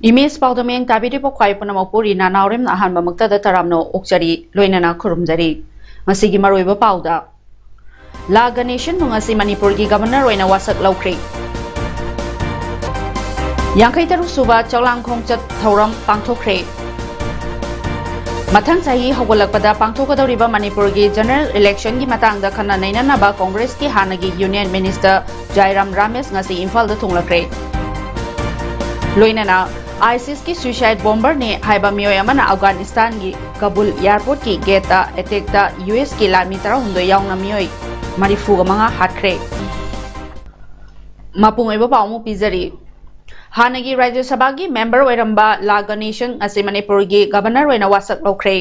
Image PAODAM tabiri po kwai panamapuri na naurem na ahan mamagtada taramno okjari loinana kurumjari. Masigi maroiba pauda. Laga Nation mungasi Manipur gi Governor oina wasak laukri. Yangkai taruk suba chawlang khongchat thauram pangthokre. Mathang sahi hogolakpada pangthokadoriba Manipur gi general election gi matangda khana nainanaba Congress ki hanagi Union Minister Jairam Ramesh ngasi Imphal da thunglakre. Loinana ISIS की suicide bomber ने हाइबा मियोय अमना अफगानिस्तान की Kabul airport की gate ता attack ता US की लामी तरा हुंदो यावना मियोय मरिफुगा मंगा हाटख्रे मापुंग एबो पाउमु पिजरी हानगी राज्य सभा की मेंबर ओइरंबा लागा नेशन असे मणिपुर की गवर्नर ओइना वासक लौख्रे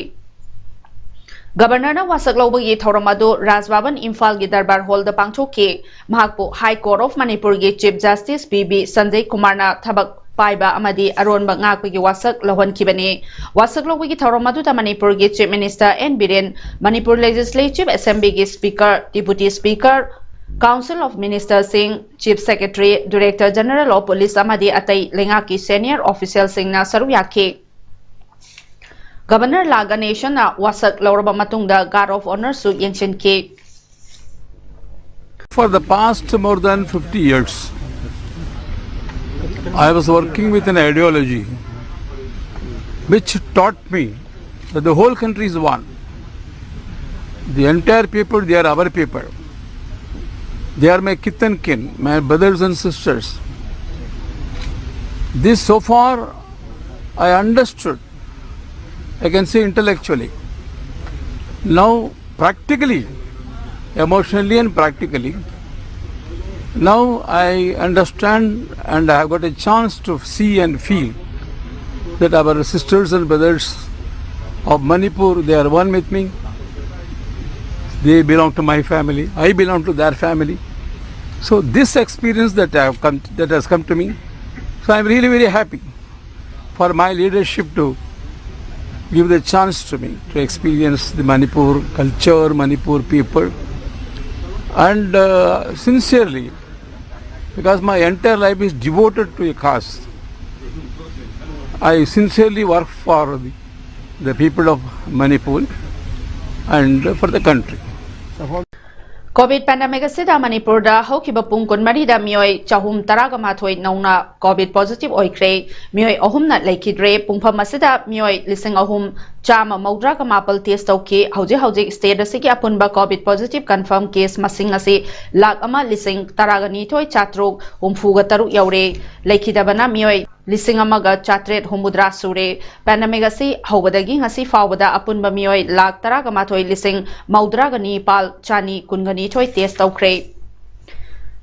गवर्नर ना वासक लौबगी थौरम अदो राजभवन इम्फाल की दरबार हॉल दा पांगथोके महाकपो हाई कोर्ट ऑफ मणिपुर की chief justice PB Sanjay Kumar ना थबक पाइबा अमदी अरोनबा ngaakpagi wasak lohonkhibani wasak lobagi thauram aduda Manipur gi chief minister N Biren Manipur legislative assembly gi speaker deputy speaker council of ministers sing chief secretary director general of police amadi atai lenga ki senior official sing na saru yakhe governor Laga Nation na wasak loraba matungda guard of honor su yengshin ke for the past more than 50 years I was working with an ideology which taught me that the whole country is one. The entire people, they are our people. They are my kith and kin, my brothers and sisters. This so far I understood, I can say intellectually. Now practically, emotionally and practically, now I understand and I have got a chance to see and feel that our sisters and brothers of Manipur, they are one with me. They belong to my family. I belong to their family. So this experience that has come to me, so I am really very happy for my leadership to give the chance to me to experience the Manipur culture, Manipur people, and sincerely, because my entire life is devoted to a cause, I sincerely work for the people of Manipur and for the country. COVID pandemic asida Manipur da hokiba pung kunmari da miyoy chahum taraga mathoi nauna COVID positive oikre miyoy ahum na laikidre pungpham asida miyoy lising ahum chama maudra ka mapal test tauke hauji state asigi apunba COVID positive confirm case masing ase lakh ama lising taraga ni thoi chatrok humfuga taruk yaure laikidabana miyoy lising amaga chatret humudra sure pandemic ase hobadagi ngasi fawada apunba miyoy lakh taraga mathoi lising maudra ga ni pal chani kungani thoi test taukre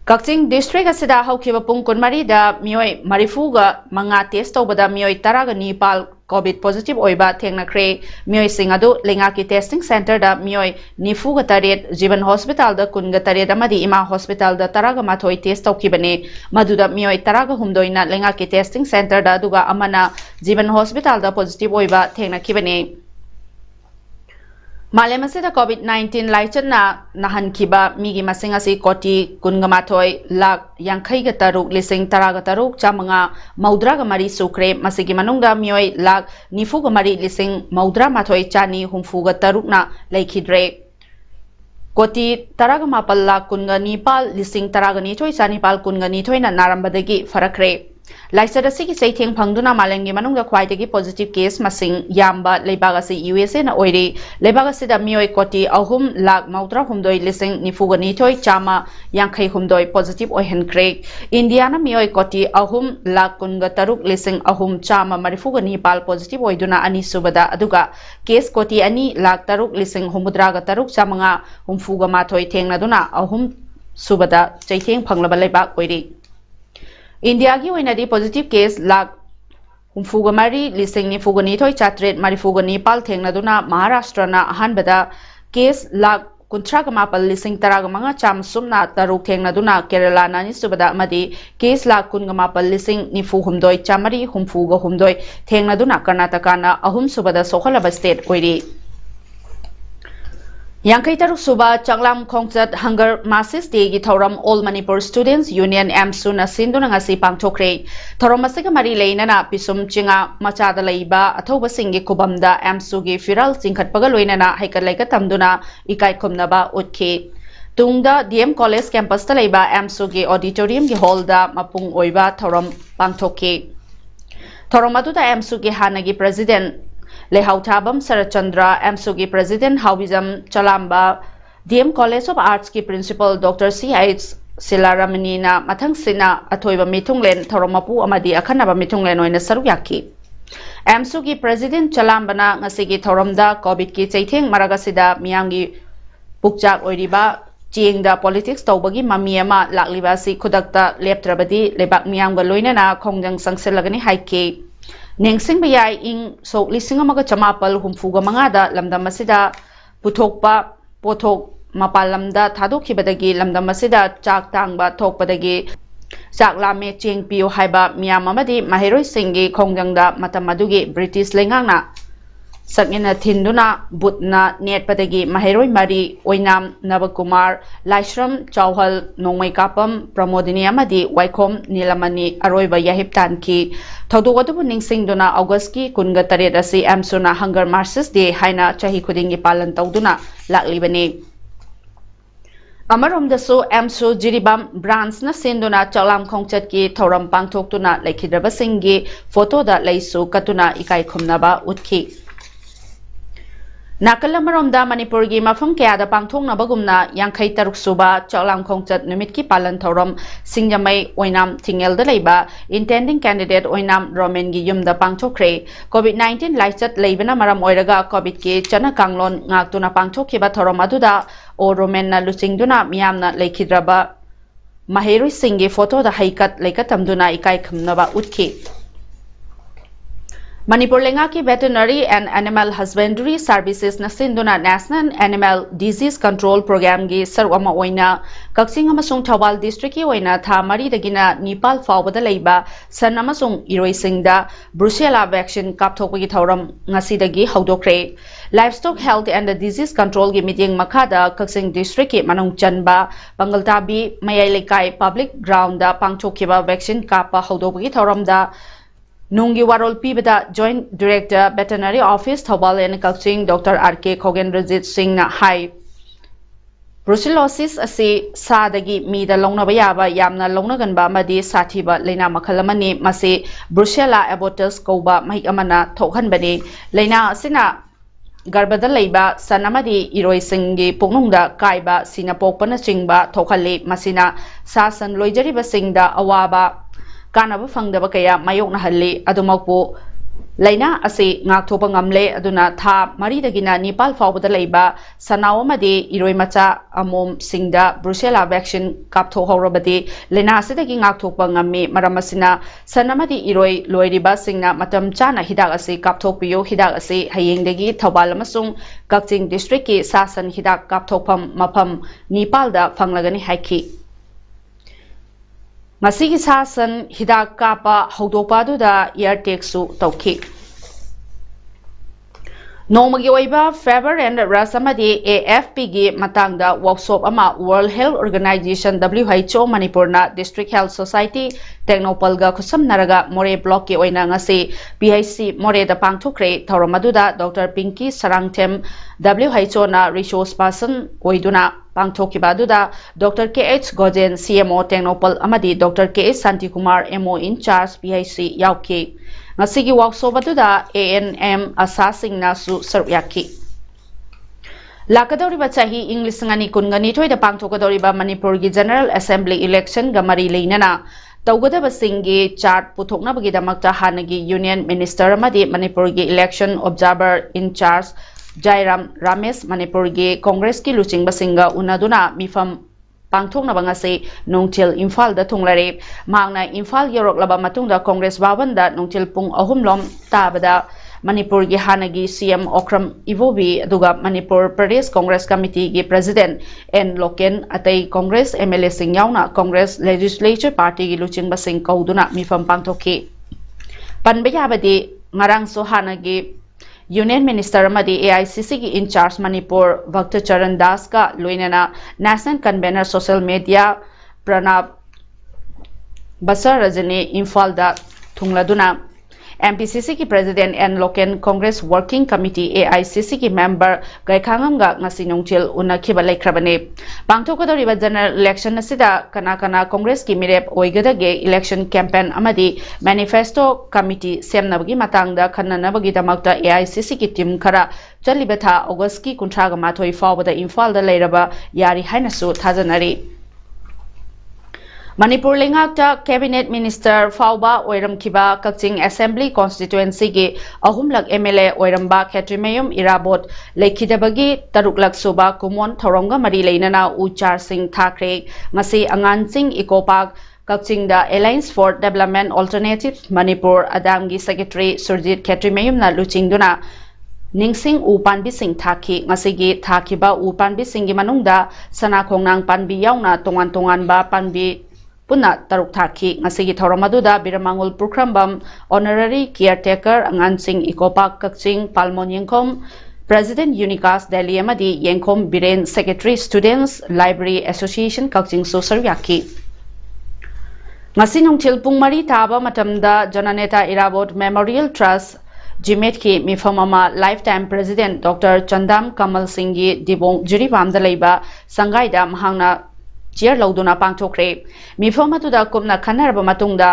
Kakching district asida haukiba pung kunmari da miyoy marifuga manga test tawbada miyoy taraga ni pal COVID positive oiba thengnakre miyoy singadu lenga ki testing center da miyoy nifuga taret Jiban hospital da kunga taret amadi ima hospital da taraga mathoi test tawkibane maduda miyoy taraga humdoina lenga ki testing center da duga amana Jiban hospital da positive oiba thengnakibane Malem asida COVID-19 laichanna nahankiba migi masing asi koti kungamathoi lak yangkhai ga taruk lising taraga taruk chamanga maudra ga mari sukre masigi manungda mioi lak nifu ga mari lising maudra mathoi chani humfu ga taruk na laikhidre koti taraga mapal lak kunga nipal lising taraga ni thoi chani pal kunga ni thoi na narambadagi farakre Laisada sigi saitheng phangduna malengi manungda khwaidagi positive case masing yamba leibaga se USA na oire leibaga se da mioi koti ahum lak mautra humdoi lising nifugani thoi chama yangkhai humdoi positive oihen krek Indiana mioi koti ahum lak kunga taruk lising ahum chama marifugani pal positive oiduna ani subada aduga case koti ani lak taruk lising humudraga taruk chamanga humfuga mathoi thengna duna ahum subada chaitheng phanglaba leibak oire India की ओइनादी positive case lakh हुमफुगमारी लिसिंग निफुगनी थोई चात्रेट मारिफुगनी पाल थेंगनादुना महाराष्ट्रना अहानबदा case lakh कुंथ्राग मापल लिसिंग तराग मंगा चाम सुमना तरुक थेंगनादुना केरला नानी सुबदा मदी case lakh कुनग मापल लिसिंग निफु हुमदोय Chamari हुमफुग हुमदोय थेंगनादुना कर्नाटकाना अहुम सुबदा सोखलबा state ओइरी यांखै तरुक सुबा चंगलाम खोंगचत हंगर मासिस डे की थौरम all Manipur students union AMSU न सिंदुना ngasi पांगथोखरे थौरम असिगा मरी लेना पिसुम चिंगा मचादा लैबा अथौबा सिंगी खुबमदा एमसू की फिरल चिंखटपगा लोइनना हाइकत लाइका तमदुना इकाई खुमनबा उतखे तुंगदा डीएम कॉलेज कैंपस ता लैबा एमसू की ऑडिटोरियम की हॉल दा मपुंग ओइबा थौरम पांगथोखे थौरम अदुदा एमसू की हानगी प्रेसिडेंट लेहाउथाबम सरचंद्र एमसू की president Haobijam Chalamba DM college of arts की प्रिंसिपल डॉक्टर CH सिलारामनीना मथंग सिना अथोइबा मिथुंगलेन थौरमपु अमदी अखनबा मिथुंगलेन ओइना सरुक याकी एमसू की प्रेसिडेंट चलाम्बना ngasi की थौरमदा कोविड की चैथेंग मरगसिदा मियांगी पुकचाक ओइरिबा चेंगदा पॉलिटिक्स तौबगी ममी अमा लाक्लिबासी खुदक्ता लेप्त्रबदी लेबाक मियांगबा लोइनना खोंजंग संगसेलगनी हाइके नेंगसिंग बयाई इंग सोक लिसिंग अमगा चमापल हुमफुगा मंगादा लमदम असिदा पुथोकपा पोथोक मपाल लमदा थादोखिबदगी लमदम असिदा चाक तांगबा थोकपदगी चाक लामे चेंग पियो हाइबा मियाम अमदी माहेरोय सिंगी खोंजंगदा मतम अदुगी ब्रिटिश लेंगांगना सकनेना थिंदुना बुतना नेटपदगी माहेरोय मरी ओइनाम नवकुमार लाइश्रम चौहल नोंमै कापम प्रमोदिनी अमदी वाइखोम नीलमनी अरोइबा याहिबतान की थौदोगदुबु निंगसिंगदुना अगस्त की कुनगा तरेत असि एमसुना हंगर मार्चेस डे हाइना चाही खुदिंगी पालन तौदुना लाक्लिबने अमरोमदसु एमसु जिरिबाम ब्रांच न सेंदुना चलाम खोंगचत की थौरम पांगथोक्तुना लेखिद्रबसिंगी फोटोदा लैसु कतुना इकाई खुमनबा उतखी नाकलमरोमदा मणिपुर की मफम कयादा पांगथोंगनबगुमना यांखै तरुक सुबा चलाम खोंगचत निमित की पालन थौरम सिंगजमै ओइनाम थिंगेलदा लैबा इंटेंडिंग कैंडिडेट ओइनाम रोमेन की युमदा पांगथोखरे कोविड-19 लाइचत लैबना मरम ओइरगा कोविड के चना कांगलोन ngakतुना पांगथोखिबा थौरम अदुदा ओ रोमेनना लुचिंगदुना मियामना लेखिद्रबा माहेरुई सिंगी फोटोदा हाइकत लेकतमदुना इकाई खमनबा उतखि मणिपुर लेंगा की veterinary and animal husbandry services नसिंदुना national animal disease control programme की सरुअमा ओइना कक्सिंग अमसुंग थौबाल डिस्ट्रिक्ट की ओइना था मरीदगिना निपाल फावबदा लैबा सन अमसुंग इरोइसिंगदा ब्रुसेला वैक्सीन कापथोकपगी थौरम ngasiदगी हौदोखरे livestock health and disease control की मीटिंग मखादा कक्सिंग डिस्ट्रिक्ट की मनुंग चनबा पंगलताबी मयाई लेकाई पब्लिक ग्राउंड दा पांगथोखिबा वैक्सीन कापा हौदोकपगी थौरमदा नोंगी वारोल पीबदा joint director veterinary office Thoubal and Kakching doctor RK Khogendrajit Singh ना हाई ब्रुसेलोसिस असी सादगी मीदा लौनबा याबा यामना लौनगनबा मदी साथीबा लेना मखल अमनी मसे ब्रुसेला एबोटस कौबा महिक अमना थोखनबनी लेना असिना गर्भदा लैबा सन अमदी इरोइसिंगी पुंगनुंगदा काइबा सिना पोकपना चिंगबा थोखल्ली मसिना सासन लोइजरिबा सिंगदा अवाबा कानब फंगदबा कया मायोकना हल्ली अदुमकपो लैना असे ngakthokpa ngamle aduna tha maridagina Nepal फावबदा लैबा सनाव अमदी इरोइ मचा अमोम सिंगदा ब्रुसेला वैक्सीन कापथो हौरबदी लैना असिदगी ngakthokpa ngami मरम असिना सन अमदी इरोइ लोइरिबा सिंगना मतम चाना हिदाक असे कापथोकपियो हिदाक असे हयेंगदगी थौबाल अमसुंग कक्चिंग डिस्ट्रिक्ट की सासन हिदाक कापथोकफम मफम नेपालदा फंगलगनी हाइखी मसीगी सासन हिदाक कापा हौदोपादुदा एयर टेक्सु तौखी नोमगी ओइबा फेवर एंड रस अमदी AFP की मतंगदा वर्कशॉप अमा वर्ल्ड हेल्थ ऑर्गेनाइजेशन WHO मणिपुरना डिस्ट्रिक्ट हेल्थ सोसाइटी टेक्नोपलगा खुसमनरगा मोरे ब्लॉक के ओइना ngasi PHC मोरे दा पांगथोखरे थौरम अदुदा डॉक्टर पिंकी सरंगथेम WHO ना रिसोर्स पर्सन ओइदुना पांगथोखिबा अदुदा डॉक्टर KH गोजेन CMO टेक्नोपल अमदी doctor KH Shanti Kumar MO in charge PHC याउकी ngasi वर्कशॉप अदुदा ANM आशा सिंगना सु सरुयाकी लाकदौरिबा चाही इंग्लिश ngani कुनगनी थोइदा पांगथोकदौरिबा मणिपुर की जनरल असेंबली इलेक्शन गमरी लेनना तौगदबा सिंगी चार्ट पुथोकनबगी दमकता हानगी यूनियन मिनिस्टर अमदी मणिपुर की election observer in charge Jairam Ramesh Manipur की कांग्रेस की लुचिंगबा सिंगा उनादुना मिफम pangthoknaba ngasi nongthil Imphal da thunglare mangna Imphal yoroklaba matungda Congress Bhavan nongthil pung 3 lom tabada Manipur gi hanagi CM Okram Ivobi aduga Manipur Pradesh Congress Committee gi President N Loken atai Congress MLA sing yauna Congress Legislature Party gi luchingba sing kauduna mifam pangthokhi panba yabadi ngarang so hanagi Union Minister amadi AICC gi in charge Manipur Bhakta Charan Das ka loinana National Convener Social Media Pranab Basar Rajani Imphal da thungladuna MPCC ki President N Loken Congress Working Committee AICC ki member Gaikhangam ga ngasi nongchil unakhiba laikhrabane pangthokadoriba general election asida kana Congress ki mirep oigadage election campaign amadi manifesto committee semnabagi matangda khannanabagi damakta AICC ki team khara chaliba tha August ki 38 fawbada Imphal da leiraba yari hainasu thajanari Manipur Lingakta Cabinet Minister Fauba Oiram Kiba Kakching Assembly Constituency gi ahumlak MLA Oiramba Khetrimayum Irabot Lekhidabagi Taruklak Suba Kumon Thoronga Mari Leinana Uchar Singh Thakre Ngasi Angan Singh Ecopark Kakching da Alliance for Development Alternative Manipur Adamgi Secretary Surjit Khetrimayum na luchingduna Ningsing Upanbi Singh Thaki Ngasigi Thakiba Upanbi Singh Manungda Sana Khongnang Panbi Yauna Tongan ba Panbi Puna Taruk Thaki Ngasigi Thoramaduda Biramangul Pukrambam Honorary Caretaker Angan Singh Ecopark Kakching Palmon Yengkom President Unicast Delhi Amadi Yengkom Biren Secretary Students Library Association Kakching Sosar Yaki Ngasi nongthil pung mari taba matamda Jananeta Irabot Memorial Trust Jimet ki mifamama lifetime President Dr. Chandam Kamal Singh gi Dibong Jiribamda leiba Sangaida mahangna Chair lauduna pangthokre mifam atuda kumna khanarba matungda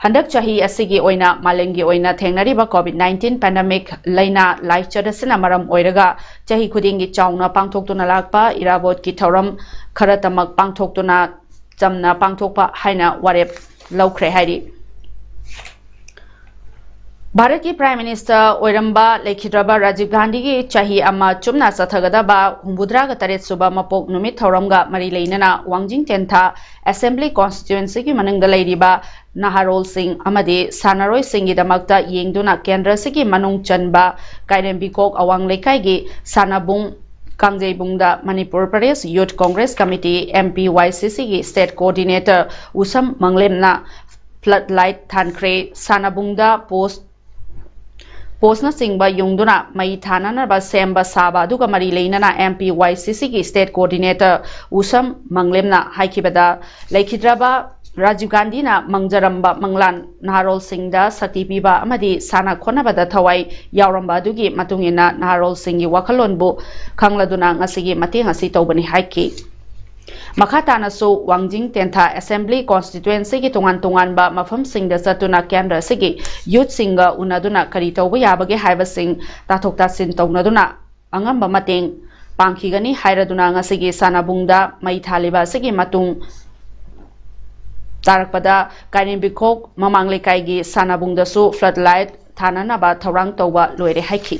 handak chahi asigi oina malengi oina thengnariba COVID-19 pandemic laina laichadasina maram oiraga chahi khudingi chauna pangthoktuna lakpa irabot ki thoram kharatamak pangthoktuna chamna pangthokpa haina warep laukhre hairi Bharat ki Prime Minister Oiramba Lekhidraba Rajiv Gandhi ki chahi amma chumna sathagadaba humbudra ga taret suba mapok numit thoramga mari leinana Wangjing Tentha Assembly Constituency ki manungda leiriba Naharol Singh amadi Sanaroi Singh damakta yengduna Kendra sigi manung chanba Kairembikok Awang Lekai gi Sanabung Kangjebungda Manipur Pradesh Youth Congress Committee MPYCC ki State Coordinator Usam Manglemna Floodlight Thankre Sanabungda Postna Singba Yungduna Mai Thananaba Semba Saba Duga Mari Leinana MPYCC ki State Coordinator Usam Manglemna Haikibada Lekhidraba Rajiv Gandhi na Mangjaramba Manglan Naharol Singh da Sakti Piba Amadi Sana Khonabada Thawai Yauramba Dugi Matungina Naharol Singh gi Wakhalonbu Khangladuna Ngasigi Mateng asi Tawbani Haiki Makhatana so Wangjing Tentha Assembly Constituency ki tongan ba mafam sing da satuna Kendra sigi youth singa unaduna kari tawba yabage haiba sing tathok tasin tawnaduna angamba mateng pangkhigani hairaduna ngasigi sanabungda mai thaliba sigi matung tarakpada Kairembikok Mamanglekai gi sanabungda su floodlight thananaba thorang tawba loire haiki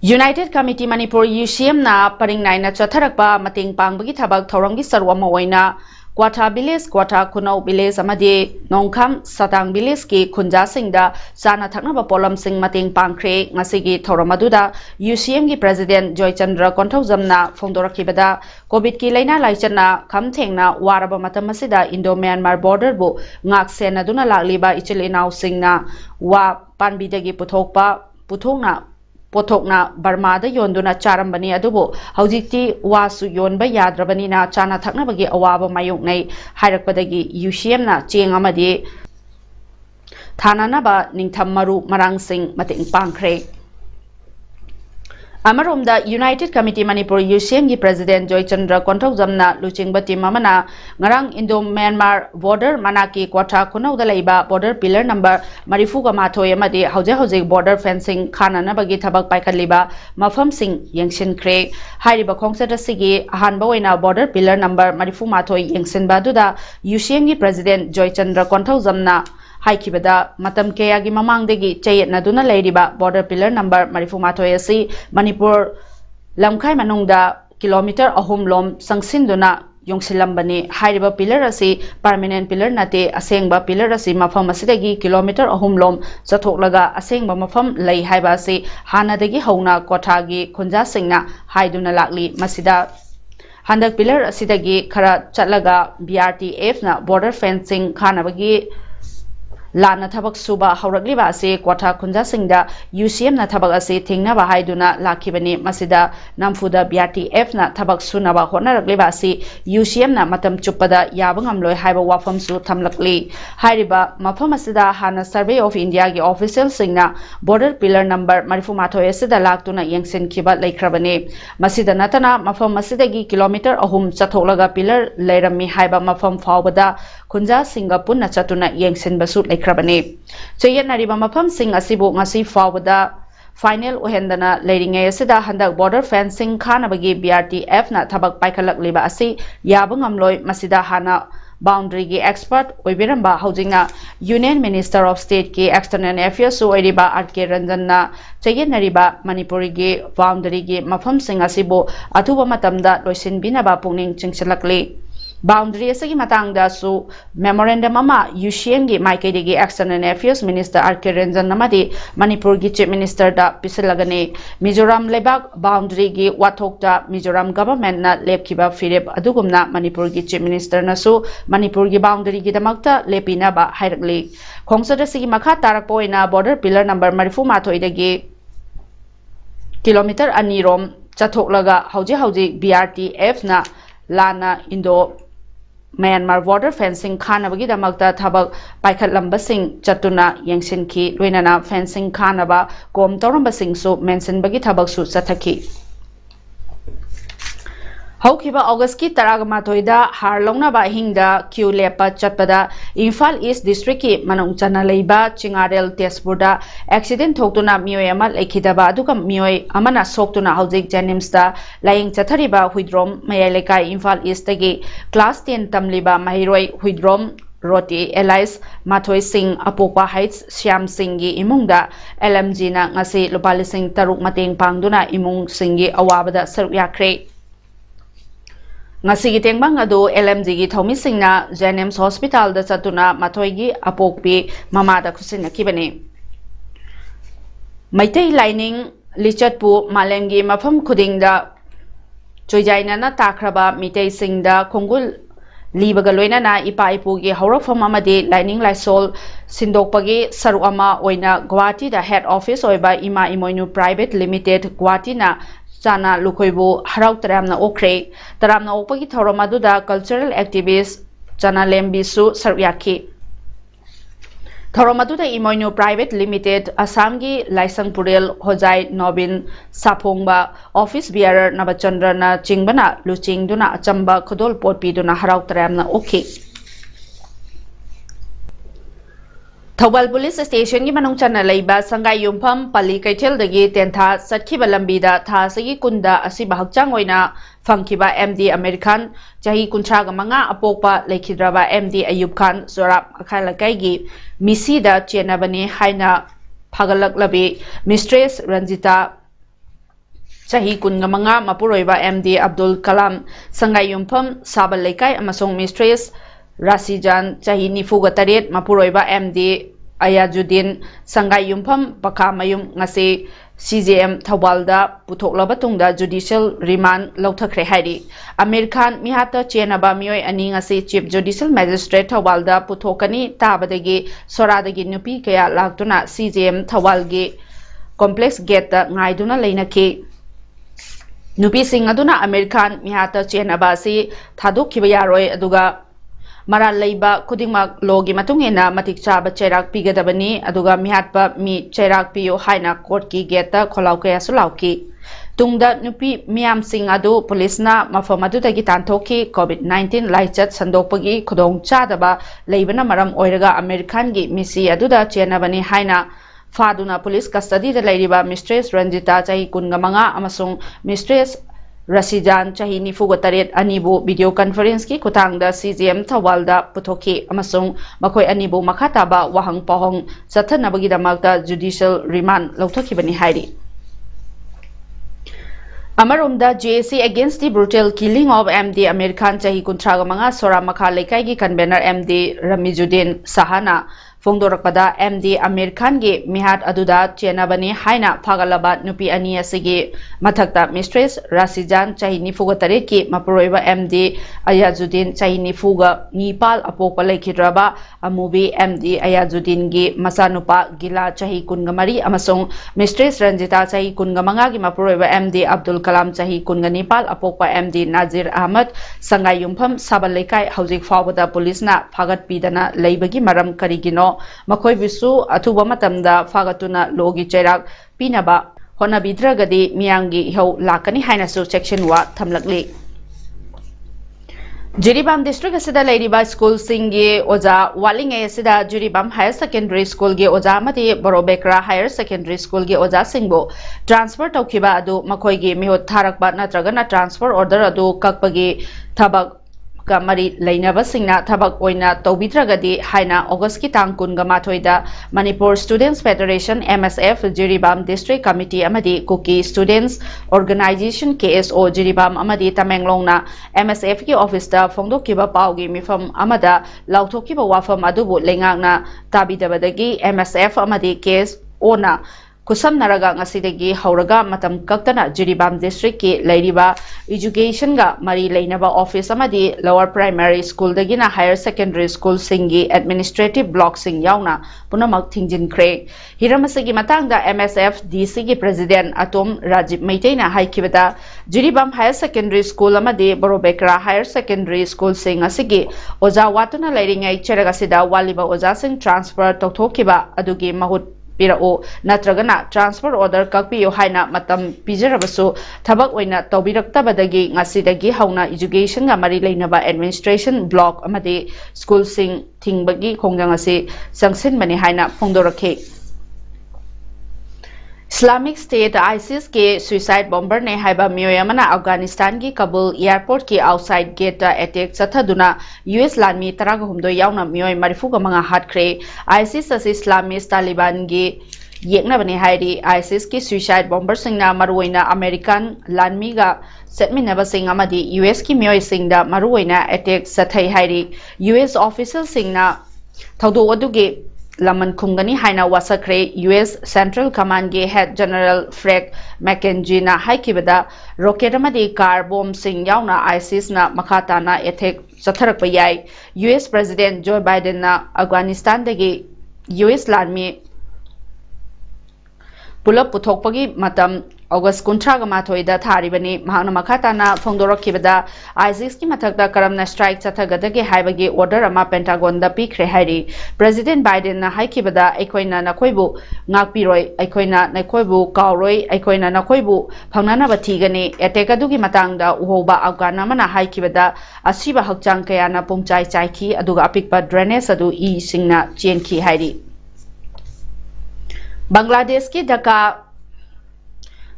United Committee Manipur UCM na paring naina chatharakpa mating pangbagi thabak thorangi sarwama oina Kwata Village Kwata Kunau Village amadi Nongkham Satang Village ki khunja singda sana thaknaba polam sing mating pangkhre ngasigi thoramaduda UCM gi President Joy Chandra Konthaujamna phongdorakhibada COVID ki laina laichanna khamthengna waraba matam asida Indo Myanmar border bu ngak senaduna lakliba ichilinau singna wa panbidagi puthokna Pothokna Barmada Yonduna Charambani Adubo, Haujiti Wasu Yonba Yadrabani na Chana Taknabagi Awaba Mayoknai, Hairakpadagi, UCM na Ching Amadi Thananaba Ningtamaru Marang Singh Mating Pankre. Amaromda United Committee Manipur UCM gi President Joy Chandra Konthaujamna luchingba team amana ngarang Indo Myanmar border manaki Kwata Kunau da leiba border pillar number marifuga mathoi amadi hauze border fencing khanana bagi thabak paikaliba mafam sing yengshin kre hairiba khongsada sigi ahanba oina border pillar number marifu mathoi yengsin baduda UCM gi President Joy Chandra Konthaujamna Haikibada Matam Kayagi Mamangdegi Chayet Naduna Ladiba border pillar number Marifumato Yasi Manipur lamkhai manungda kilometer ahum lom sangsin-duna yongsilambani hairiba pillar asi permanent pillar nate asengba pillar asi mafam asidagi kilometer ahum lom chatholaga asengba mafam lei haiba asi hanadagi hauna kothagi khunja singna haiduna lakli masida handak pillar asidagi khara chatlaga BRTF na border fencing khanabagi Lana Tabak Suba Hauragliba Ase Kwata Kunja Singda UCM na Tabak Ase Tingna Bahaiduna Lakibani Masida Namfuda BRTF na Tabak Sunaba Honaragliba Ase UCM na Matam Chupada Yabangamloy Haiba Wafam Su Tamlakli Hairiba Mafam Asida Hana Survey of India Gi Official Singna Border Pillar Number Marifumato Esida Laktuna Yangsen Kiba Laikrabane Masida Natana Mafam Masida Gi Kilometer Ahum Chatolaga Pillar Lairami Haiba Mafam Fawbada Kunja Singapur na Chatuna Yangsen Basut Laikrabane Chayan Nariba Mafam Sing Asibu Ngasi Fawbada Final Uhendana Lairinge Asida Handak Border Fencing Khanabagi BRTF na Tabak Paikalak Liba Asi Yabangamloy Masida Hana Boundary Gi Expert Oibiramba Housingna Union Minister of State Ki External Affairs Su Oiriba RK Ranjanna Chayan Nariba Manipuri Gi Boundary Gi Mafam Sing Asibu Atuba Matamda Loisin Binaba Pungning Chingchalakli Boundary asagi matangda su memorandum ama UCM gi Maikei gi External Affairs Minister RK Ranjan namadi Manipur gi Chief Minister da pisilagane Mizoram lebak boundary gi wathokta Mizoram government na lepkiba fireb adugumna Manipur gi Chief Minister na su Manipur gi boundary gi damakta lepina ba hairakli khongsada sigi makha tarak poina border pillar number marifu mathoi dagi kilometer anirom chathoklaga hauji BRTF na lana Indo Myanmar border fencing khanabagi damakta thabak paikhat lambasing chatuna yengsin ki loinana fencing khanaba kom torambasing su mention bagi thabak su chathaki Haukiba August ki taragamathoi harlongna ba hingda queue lepa chatpada Imphal East District ki manung chana leiba Chingarel Tezpurda accident thoktuna mioi ama lekhidaba aduga mioi amana soktuna haujik Janims da laing chathariba Huidrom Mayalekai Imphal East gi class 10 tamliba Mahiroi Huidrom Roti Elias Mathoi Singh Apokpa Heights Syam Singh gi imungda LMG na ngasi lupali sing taruk mateng pangduna imung singgi awabada saruk yakre Ngasigi tengbang adu LMG gi thomi singna Janims Hospital da chatuna mathoi gi apokpi mamada khusina kibani Maitai lining lichatpu malengi mafam khudingda choijaina na takraba mitai singda khongul libaga loinana ipa ipu gi haurafam amadi lining laisol sindokpagi saru ama oina Guwahati da head office oiba ima imoinu private limited Guwahati na Chana Lukoibu Harau Taramna Okre Taramna Opagi Thoromaduda cultural activist Chana Lembisu Saryaki Thoromaduda Imoinu Private Limited Assamgi Laisang Purel Hojai Nobin Sapongba Office Bearer Nabachandra na Chingbana Luching Duna Achamba Khodol Potpi Duna Harau Taramna Okhe Thawal Police Station gi manung chana leiba sangai yumpham pali kaithel dagi tentha satkiba lambida tha sagi kunda asiba hakchang oina phangkiba MD American chahi kunthra ga manga apokpa lekhidraba MD Ayub Khan Zorab akhalakai gi misi da chenabani haina phagalaklabi Mistress Ranjita chahi kun ga manga mapuroiba MD Abdul Kalam sangai yumpham sabal lekai amasong Mistress Rasijan chahi nifuga taret mapuroiba MD Ayajuddin sangai yumpham pakha mayum ngase CJM Thawalda putoklaba tungda judicial remand lauthakre hairi Amir Khan mihata chenaba mioi ani ngase chief judicial magistrate Thawalda puthokani tabadagi soradagi nupi kaya laktuna CJM Thawalgi complex gate da ngaiduna leinaki nupi sing aduna Amir Khan mihata chenaba si thadokkiba yaroi aduga Maral leiba kudingmak logi matungena matik chaba cherak pigadabani aduga mihatpa mi cherak piyo haina court ki geta kholau kaya sulauki tungda nupi miam sing adu police na mafam adutagi tanthoki COVID-19 laichat sandokpagi khudong chadaba leibana maram oiraga American gi misi aduda chenabani haina faduna police custody da leiriba Mistress Ranjita chahi kunga manga amasung Mistress Rasijan chahi nifuga taret anibu video conference ki kutangda CJM Thawalda puthoki amasung makoi anibu makhataba wahang pohong sathanabagi damakta judicial remand lauthakibani hairi Amarumda JC against the brutal killing of MD Amir Khan Chahi Kuntragamanga Sora Makha Lekai gi convener MD Ramizuddin Sahana Fongdorakpada MD Amir Khan gi Mihat Aduda Chenabani Haina Pagalaba Nupi Ani Asigi Mathakta Mistress Rasijan Chahi Nifuga ki Mapuroiba MD Ayazuddin Chahi Nifuga Nipal Apopa Lekidraba Amubi MD Ayazuddin gi Masanupa Gila Chahi Kungamari Amasong Mistress Ranjita Chahi Kungamanga gi Mapuroiba MD Abdul Kalam Chahi Kunganipal Apokpa MD Nazir Ahmad Sangai Yumpham Sabalekai Hauzik Fawada Police na Fagat Pidana Leibagi Maram Karigino Makoi Bisu Atuba Matamda Fagatuna Logi Cherak Pinaba Hona Bidragadi Miyangi Ho Lakani Hainasu Section Wa Thamlakli Jiribam District Asida Ladyba School Singi Oza Waling Asida Jiribam Higher Secondary School Gi Oza Mati Borobekra Higher Secondary School Gi Oza Singbo Transfer Taukiba Adu Makoigi Mihot Tarakba Natragana Transfer Order Adu Kakpagi Tabak Kamari Lainaba Singna Tabak Oina Tobitragadi Haina August Kitang Kungamatoida Manipur Students Federation MSF Jiribam District Committee Amadi Kuki Students Organization KSO Jiribam Amadi Tamenglongna MSF ki office da Fongdokiba Paugi Mifam Amada Lautokiba Wafam Adubu Lengangna Tabidabadagi MSF Amadi KS Ona Kusam Naraga Ngasidagi Hauraga Matam Kaktana Jiribam District ki Lairiba Education ga Mari Lainaba Office Amadi Lower Primary School Dagina Higher Secondary School Singi Administrative Block Sing Yauna Punamak Tingjin Craig Hiramasagi Matanga MSF DC ki President Atom Rajib Maitena Haikibata Jiribam Higher Secondary School Amadi Borobekra Higher Secondary School Sing Asigi Oza Watuna Lairingai Cheragasida Waliba Oza Sing Transfer Toktokiba Adugi Mahut Pirao Natragana Transfer Order Kakpiyo Haina Matam Pijarabasu Tabak Oina Tobiraktabadagi Ngasidagi Hauna Education ga Mari Lainaba Administration Block Amadi School Sing Tingbagi Konggangasi Sangsin Mani Haina Fongdorake Islamic State ISIS ke suicide bomber ne haiba mioyamana Afghanistan ki Kabul airport ki outside gate attack chathaduna US lanmi taragahumdo yauna mioy marifuga manga hatkre ISIS as Islamist Taliban gi yekna bani hairi ISIS ki suicide bomber singna maruina American lanmi ga setminaba sing amadi US ki mioy singda maruina attack sathai hairi US official singna thaudo aduge Laman Kungani Haina Wasakre US Central Command ge Head General Frank McKenzie na Haikibada rocket amadi car bomb sing yauna ISIS na makata na attack chatharakpa yai US President Joe Biden na Afghanistan dagi US Army Pulap puthokpagi matam August Kuntraga Matoida Taribani Mahana Makatana Fongdorakibada ISIS ki mathakta karamna strike chathagadagi haibagi order ama Pentagon da pikre hairi President Biden na haikibada aikoina nakoibu ngakpiroi aikoina nakoibu kauroi aikoina nakoibu phangnana bathigani attack adugi matangda uhoba Afghan amana haikibada asiba hakchang kayana pungchai chaiki aduga apikpa drainage adu I singna chenki hairi Bangladesh ki Dhaka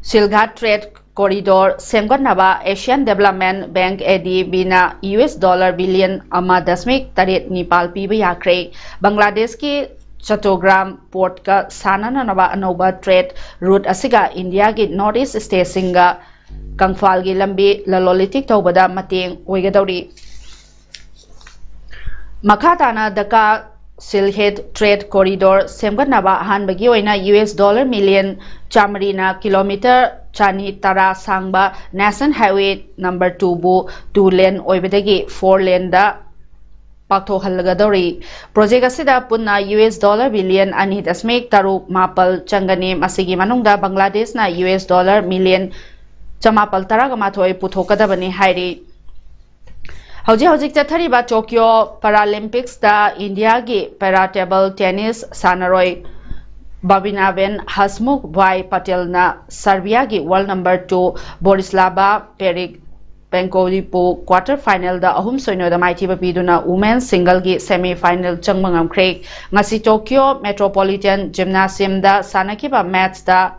Silghat Trade Corridor Semgatnaba Asian Development Bank ADB na US dollar billion ama dasmik taret nipal piba yakre Bangladesh ki Chattogram port ka sananaba anoba trade route asiga India ki Northeast state singa Kangfal gi lambi lalolitik tawbada mateng oigadawri Makhatana Dhaka Silghat Trade Corridor Semgatnaba Hanbagi oina US dollar million chamarina kilometer chani tara sangba National Highway number 2 bu 2 lane oibadagi 4 lane da pakto halagadori project asida punna US dollar billion ani dasmik taru mapal changani masigi manungda Bangladesh na US dollar million chamapal taraga mathoi puthokadabani hairi Hojik chathariba Tokyo Paralympics da India gi para table tennis sanaroi Babinaben Hasmukh Bhai Patel na Serbia gi world number 2 Borislava Peric Penkovic quarter final da ahum soino da maiti bapiduna women's single gi semi final changmangam krek ngasi Tokyo Metropolitan Gymnasium da sanakiba match da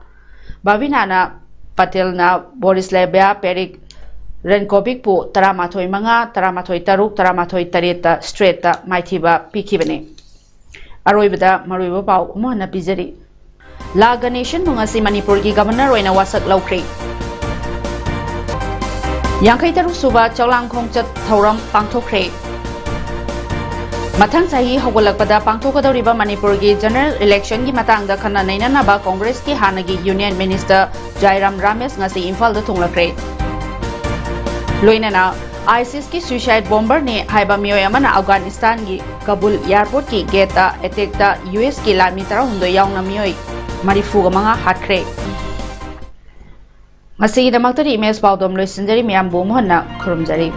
Babinana Patel na Borislava Peric Renkovic pu Taramathoi manga Taramathoi taruk Taramathoi tareta straight ta maithiba pikibane Aroibada maruiba pau umana pizari La Ganeshan mungasi Manipur gi governor oina wasak laukre Yangkai Taruk Suba Chaulang Khongchat Thauram Pangthokre Mathang Sahi Hogolakpada Pangthokadoriba Manipur gi General Election gi matangda khana nainanaba Congress ki hanagi Union Minister Jairam Ramesh ngasi Imphal da thunglakre Loinana ISIS ki suicide bomber ne haiba mioy amana Afghanistan gi Kabul airport ki gate ta attack ta US ki lami tara hundo yaungna mioy marifu ga manga hatkre Masigi damakta di emails PAODAM 27th miyam bu mohonna khurumjari